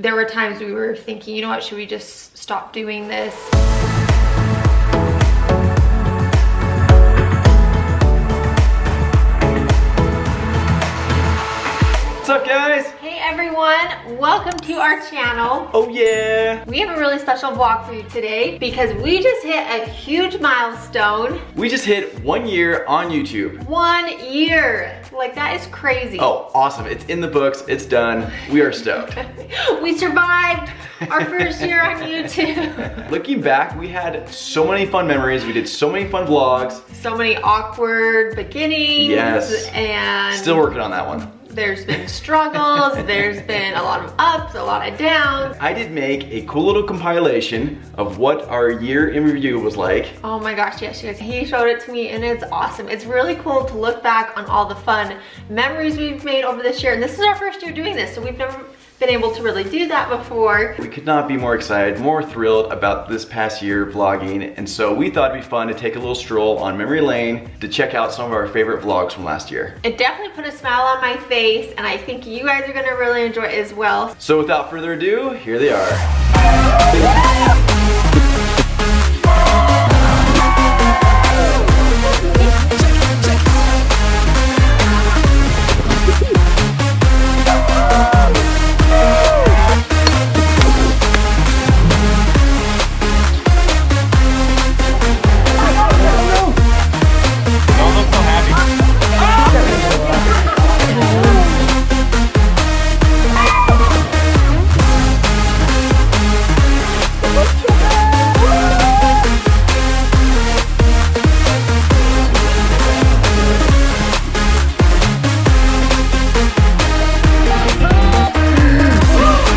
There were times we were thinking, you know what, should we just stop doing this? What's up, guys? Hey everyone, welcome to our channel. Oh yeah! We have a really special vlog for you today because we just hit a huge milestone. We just hit 1 year on YouTube. 1 year! Like, that is crazy. Oh, awesome. It's in the books. It's done. We are stoked. We survived our first year on YouTube. Looking back, we had so many fun memories. We did so many fun vlogs. So many awkward beginnings. Yes. And still working on that one. There's been struggles, there's been a lot of ups, a lot of downs. I did make a cool little compilation of what our year in review was like. Oh my gosh, yes, you guys. He showed it to me and it's awesome. It's really cool to look back on all the fun memories we've made over this year. And this is our first year doing this, so we've never been able to really do that before. We could not be more excited, more thrilled about this past year vlogging, and so we thought it'd be fun to take a little stroll on memory lane to check out some of our favorite vlogs from last year. It definitely put a smile on my face, and I think you guys are gonna really enjoy it as well. So without further ado, here they are.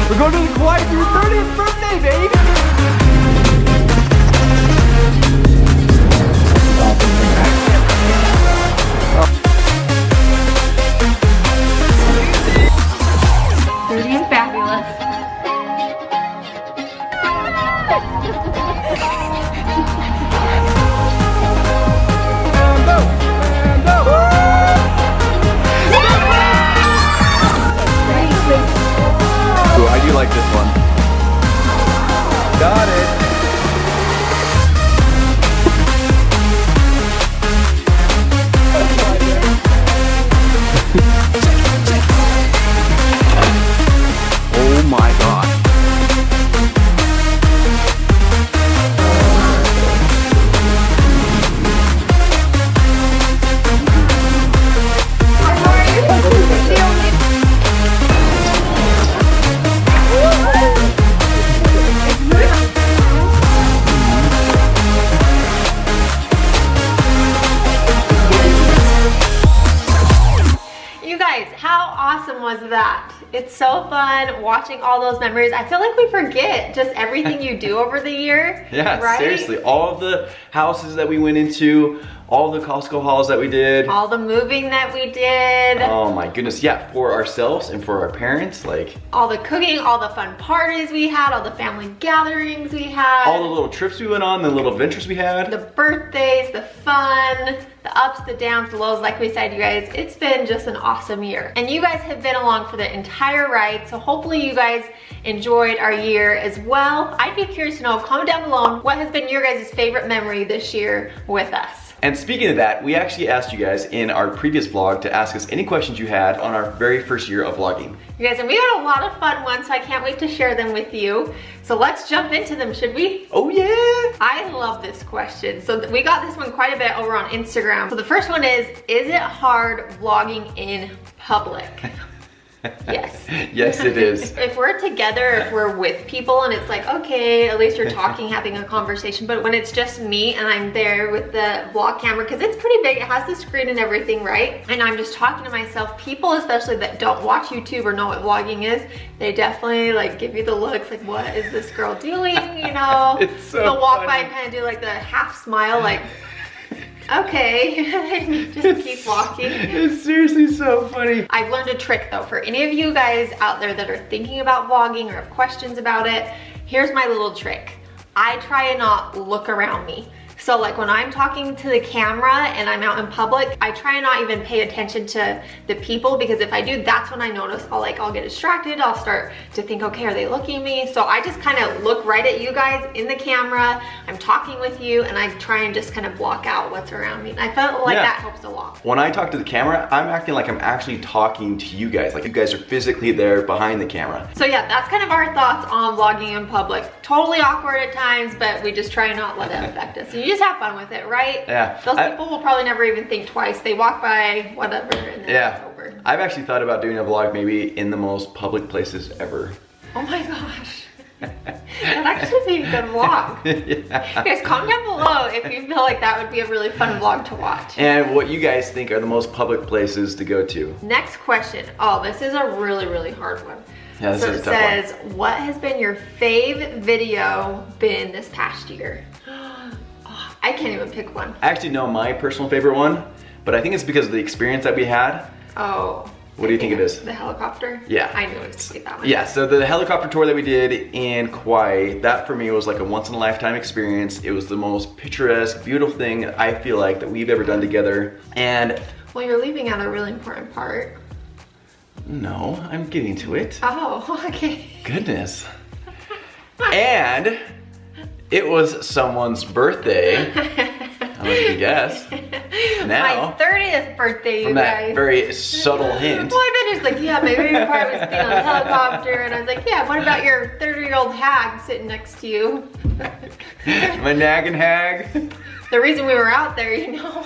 We're going to the Hawaii for your 30th birthday, babe! Dirty and fabulous. Ooh, I do like this one. Got it. Oh my gosh. You guys, how awesome was that? It's so fun watching all those memories. I feel like we forget just everything you do over the year. Yeah, right? seriously. All of the houses that we went into, all the Costco hauls that we did. All the moving that we did. Oh my goodness, yeah, for ourselves and for our parents, like. All the cooking, all the fun parties we had, all the family gatherings we had. All the little trips we went on, the little adventures we had. The birthdays, the fun, the ups, the downs, the lows. Like we said, you guys, it's been just an awesome year. And you guys have been along for the entire ride, so hopefully you guys enjoyed our year as well. I'd be curious to know, comment down below, what has been your guys' favorite memory this year with us? And speaking of that, we actually asked you guys in our previous vlog to ask us any questions you had on our very first year of vlogging. You guys, and we had a lot of fun ones, so I can't wait to share them with you. So let's jump into them, should we? Oh yeah! I love this question. So we got this one quite a bit over on Instagram. So the first one is it hard vlogging in public? Yes. Yes, it is. If we're together, if we're with people and it's like, okay, at least you're talking, having a conversation. But when it's just me and I'm there with the vlog camera, because it's pretty big, it has the screen and everything, right? And I'm just talking to myself, people especially that don't watch YouTube or know what vlogging is, they definitely like give you the looks like, what is this girl doing, you know? It's so they'll walk funny. by and kind of do like the half smile, like, okay, just keep walking. It's seriously so funny. I've learned a trick though, for any of you guys out there that are thinking about vlogging or have questions about it, here's my little trick. I try and not look around me. So like when I'm talking to the camera and I'm out in public, I try and not even pay attention to the people, because if I do, that's when I notice I'll get distracted. I'll start to think, okay, are they looking at me? So I just kind of look right at you guys in the camera. I'm talking with you and I try and just kind of block out what's around me. And I felt like that helps a lot. When I talk to the camera, I'm acting like I'm actually talking to you guys. Like you guys are physically there behind the camera. So yeah, that's kind of our thoughts on vlogging in public. Totally awkward at times, but we just try and not let it affect us. And you just have fun with it, right? Yeah. Those people will probably never even think twice. They walk by, whatever, and then it's over. I've actually thought about doing a vlog maybe in the most public places ever. Oh my gosh. That'd actually be a good vlog. Guys, comment down below if you feel like that would be a really fun vlog to watch. And what you guys think are the most public places to go to. Next question. Oh, this is a really, really hard one. Yeah, this is a tough one. So it says, what has been your fave video been this past year? Oh, I can't even pick one. I actually know my personal favorite one, but I think it's because of the experience that we had. Oh. What do you think it is? The helicopter? Yeah. I knew it was gonna be that one. Yeah, so the helicopter tour that we did in Kauai, that for me was like a once in a lifetime experience. It was the most picturesque, beautiful thing I feel like that we've ever done together. And well, you're leaving out a really important part. No, I'm getting to it. Oh, okay. Goodness. And it was someone's birthday. I don't know if you can guess. Now, my 30th birthday, you from guys. That very subtle hint. Well, I bet it's like, yeah, my favorite part was being on the helicopter, and I was like, yeah, what about your 30-year-old hag sitting next to you? My nagging hag. The reason we were out there, you know.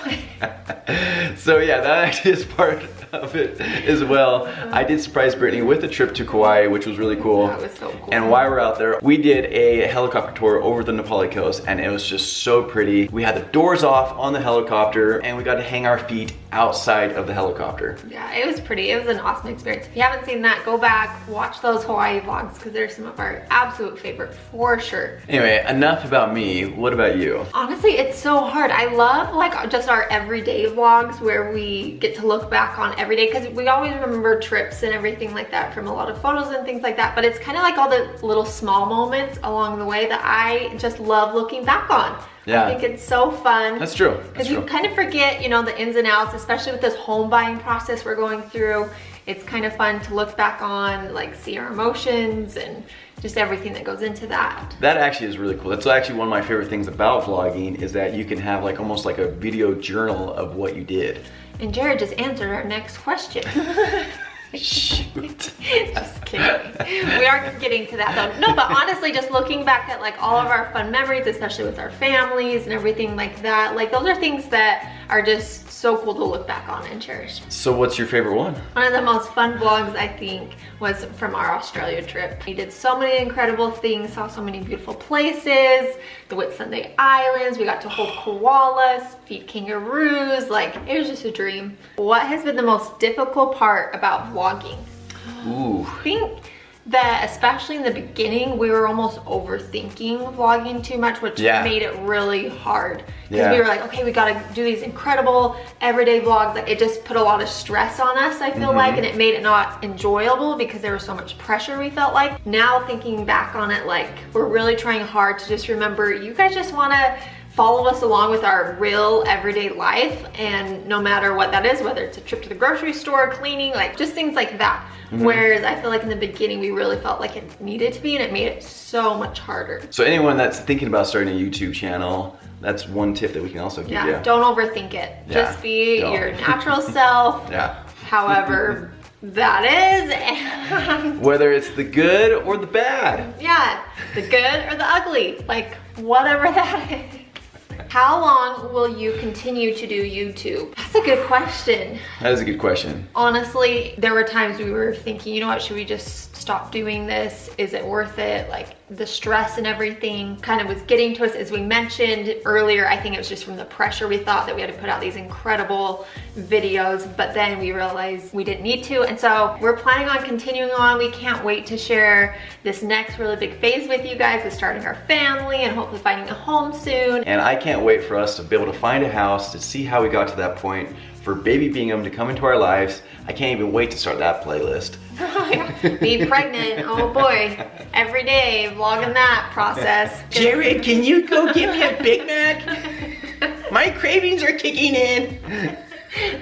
So yeah, that actually is part of it as well. I did surprise Brittany with a trip to Kauai, which was really cool. That was so cool. And while we're out there, we did a helicopter tour over the Nepali coast, and it was just so pretty. We had the doors off on the helicopter, and we got to hang our feet outside of the helicopter. Yeah, it was pretty. It was an awesome experience. If you haven't seen that, go back, watch those Hawaii vlogs, because they're some of our absolute favorite for sure. Anyway, enough about me. What about you? Honestly, it's so hard. I love like just our everyday vlogs where we get to look back on every day, because we always remember trips and everything like that from a lot of photos and things like that, but it's kind of like all the little small moments along the way that I just love looking back on. Yeah. I think it's so fun. That's true. Because you kind of forget, you know, the ins and outs, especially with this home buying process we're going through. It's kind of fun to look back on, like see our emotions and just everything that goes into that. That actually is really cool. That's actually one of my favorite things about vlogging, is that you can have like almost like a video journal of what you did. And Jared just answered our next question. Shoot. Just kidding. We are getting to that though. No, but honestly, just looking back at like all of our fun memories, especially with our families and everything like that, like those are things that are just so cool to look back on and cherish. So what's your favorite one? One of the most fun vlogs, I think, was from our Australia trip. We did so many incredible things, saw so many beautiful places, the Whitsunday Islands, we got to hold koalas, feed kangaroos, like it was just a dream. What has been the most difficult part about vlogging? Ooh. I think that especially in the beginning, we were almost overthinking vlogging too much, which made it really hard. Because we were like, okay, we gotta do these incredible everyday vlogs. Like it just put a lot of stress on us, I feel like, and it made it not enjoyable because there was so much pressure, we felt like. Now thinking back on it, like we're really trying hard to just remember, you guys just wanna follow us along with our real everyday life, and no matter what that is, whether it's a trip to the grocery store, cleaning, like just things like that. Whereas I feel like in the beginning we really felt like it needed to be, and it made it so much harder. So anyone that's thinking about starting a YouTube channel, that's one tip that we can also give you. Yeah, don't overthink it. Just be your natural self. However that is, and whether it's the good or the bad. Yeah, the good or the ugly, like whatever that is. How long will you continue to do YouTube? That's a good question. That is a good question. Honestly, there were times we were thinking, you know what, should we just stop doing this? Is it worth it? Like the stress and everything kind of was getting to us. As we mentioned earlier, I think it was just from the pressure. We thought that we had to put out these incredible videos, but then we realized we didn't need to. And so we're planning on continuing on. We can't wait to share this next really big phase with you guys, with starting our family and hopefully finding a home soon. And I can't wait for us to be able to find a house, to see how we got to that point, for baby Bingham to come into our lives. I can't even wait to start that playlist. Be pregnant, oh boy. Every day, vlogging that process. Jared, can you go get me a Big Mac? My cravings are kicking in.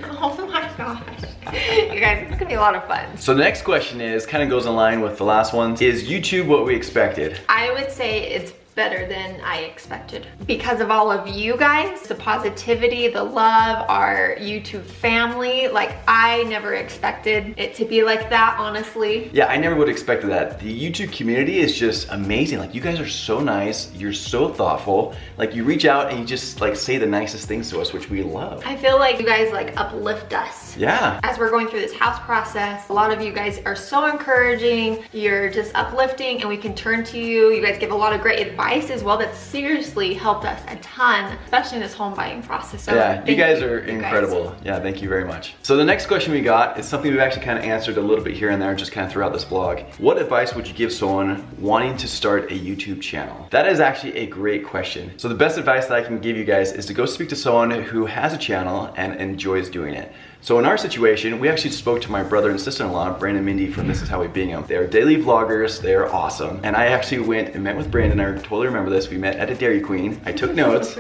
Oh my gosh. You guys, it's gonna be a lot of fun. So the next question is, kind of goes in line with the last ones. Is YouTube what we expected? I would say it's better than I expected. Because of all of you guys, the positivity, the love, our YouTube family, like I never expected it to be like that, honestly. Yeah, I never would have expected that. The YouTube community is just amazing. Like you guys are so nice, you're so thoughtful. Like you reach out and you just like say the nicest things to us, which we love. I feel like you guys like uplift us. Yeah. As we're going through this house process, a lot of you guys are so encouraging, you're just uplifting and we can turn to you. You guys give a lot of great advice as well that seriously helped us a ton, especially in this home buying process. So yeah, you guys are incredible. Yeah, thank you very much. So the next question we got is something we've actually kind of answered a little bit here and there, just kind of throughout this vlog. What advice would you give someone wanting to start a YouTube channel? That is actually a great question. So the best advice that I can give you guys is to go speak to someone who has a channel and enjoys doing it. So in our situation, we actually spoke to my brother and sister-in-law, Brandon and Mindy from This Is How We Bingham. They're daily vloggers, they're awesome. And I actually went and met with Brandon, I totally remember this. We met at a Dairy Queen, I took notes.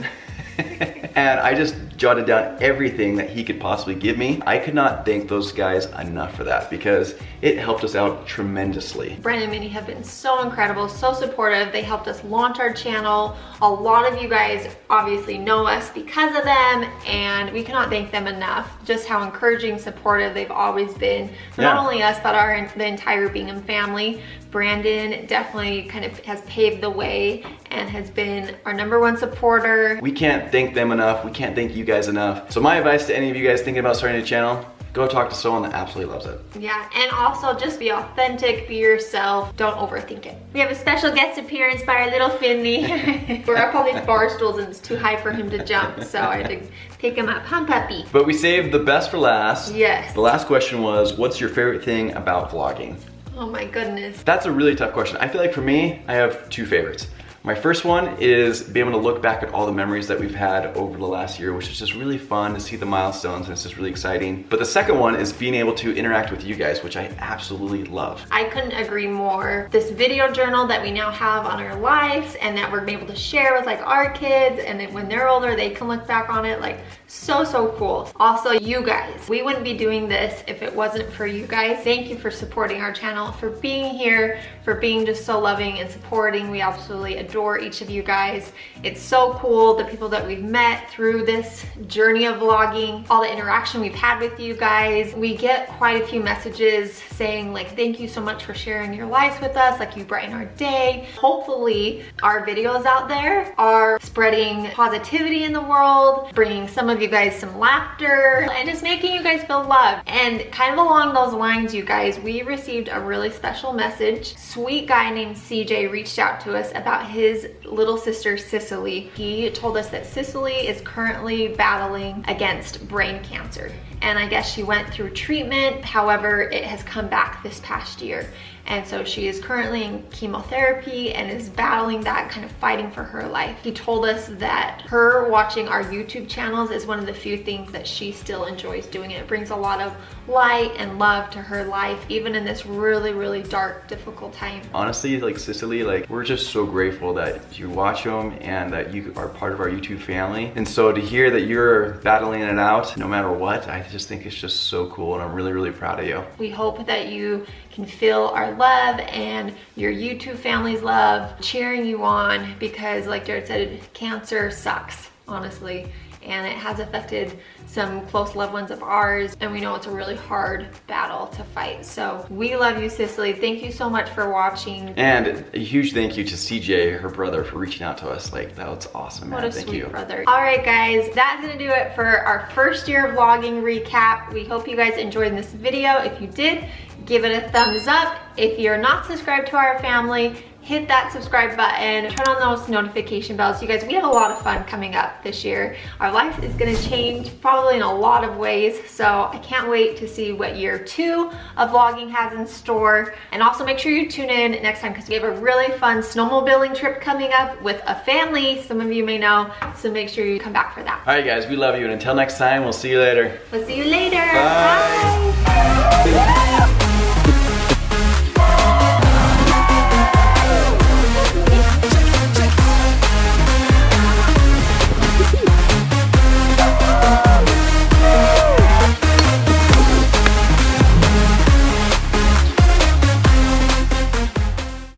And I just jotted down everything that he could possibly give me. I could not thank those guys enough for that because it helped us out tremendously. Brandon and Mindy have been so incredible, so supportive. They helped us launch our channel. A lot of you guys obviously know us because of them and we cannot thank them enough. Just how encouraging, supportive they've always been for not only us but the entire Bingham family. Brandon definitely kind of has paved the way and has been our #1 supporter. We can't thank them enough. We can't thank you guys enough. So my advice to any of you guys thinking about starting a channel, go talk to someone that absolutely loves it. Yeah, and also just be authentic, be yourself, don't overthink it. We have a special guest appearance by our little Finley. We're up on these bar stools and it's too high for him to jump, so I had to pick him up. Huh, puppy? But we saved the best for last. Yes. The last question was, what's your favorite thing about vlogging? Oh my goodness. That's a really tough question. I feel like for me, I have two favorites. My first one is being able to look back at all the memories that we've had over the last year, which is just really fun to see the milestones and it's just really exciting. But the second one is being able to interact with you guys, which I absolutely love. I couldn't agree more. This video journal that we now have on our lives and that we're able to share with like our kids, and then when they're older, they can look back on it, like so cool. Also, you guys, we wouldn't be doing this if it wasn't for you guys. Thank you for supporting our channel, for being here, for being just so loving and supporting. We absolutely adore each of you guys. It's so cool, the people that we've met through this journey of vlogging, all the interaction we've had with you guys. We get quite a few messages saying like, thank you so much for sharing your lives with us, like you brighten our day. Hopefully our videos out there are spreading positivity in the world, bringing some of you guys some laughter, and just making you guys feel loved. And kind of along those lines, you guys, we received a really special message. Sweet guy named CJ reached out to us about his little sister Cicely. He told us that Cicely is currently battling against brain cancer, and I guess she went through treatment. However, it has come back this past year, and so she is currently in chemotherapy and is battling that, kind of fighting for her life. He told us that her watching our YouTube channels is one of the few things that she still enjoys doing. It brings a lot of light and love to her life, even in this really dark, difficult time. Honestly, like Cicely, like we're just so grateful that you watch them and that you are part of our YouTube family. And so to hear that you're battling it out no matter what, I just think it's just so cool, and I'm really proud of you. We hope that you can feel our love and your YouTube family's love cheering you on, because like Jared said, cancer sucks, honestly, and it has affected some close loved ones of ours, and we know it's a really hard battle to fight. So we love you, Cicely. Thank you so much for watching. And a huge thank you to CJ, her brother, for reaching out to us. Like, that was awesome, man. What a Thank sweet you. brother. All right, guys, that's gonna do it for our first year vlogging recap. We hope you guys enjoyed this video. If you did, give it a thumbs up. If you're not subscribed to our family, hit that subscribe button, turn on those notification bells. You guys, we have a lot of fun coming up this year. Our life is gonna change probably in a lot of ways, so I can't wait to see what year 2 of vlogging has in store. And also make sure you tune in next time, because we have a really fun snowmobiling trip coming up with a family, some of you may know, so make sure you come back for that. All right, guys, we love you, and until next time, we'll see you later. We'll see you later. Bye. Bye.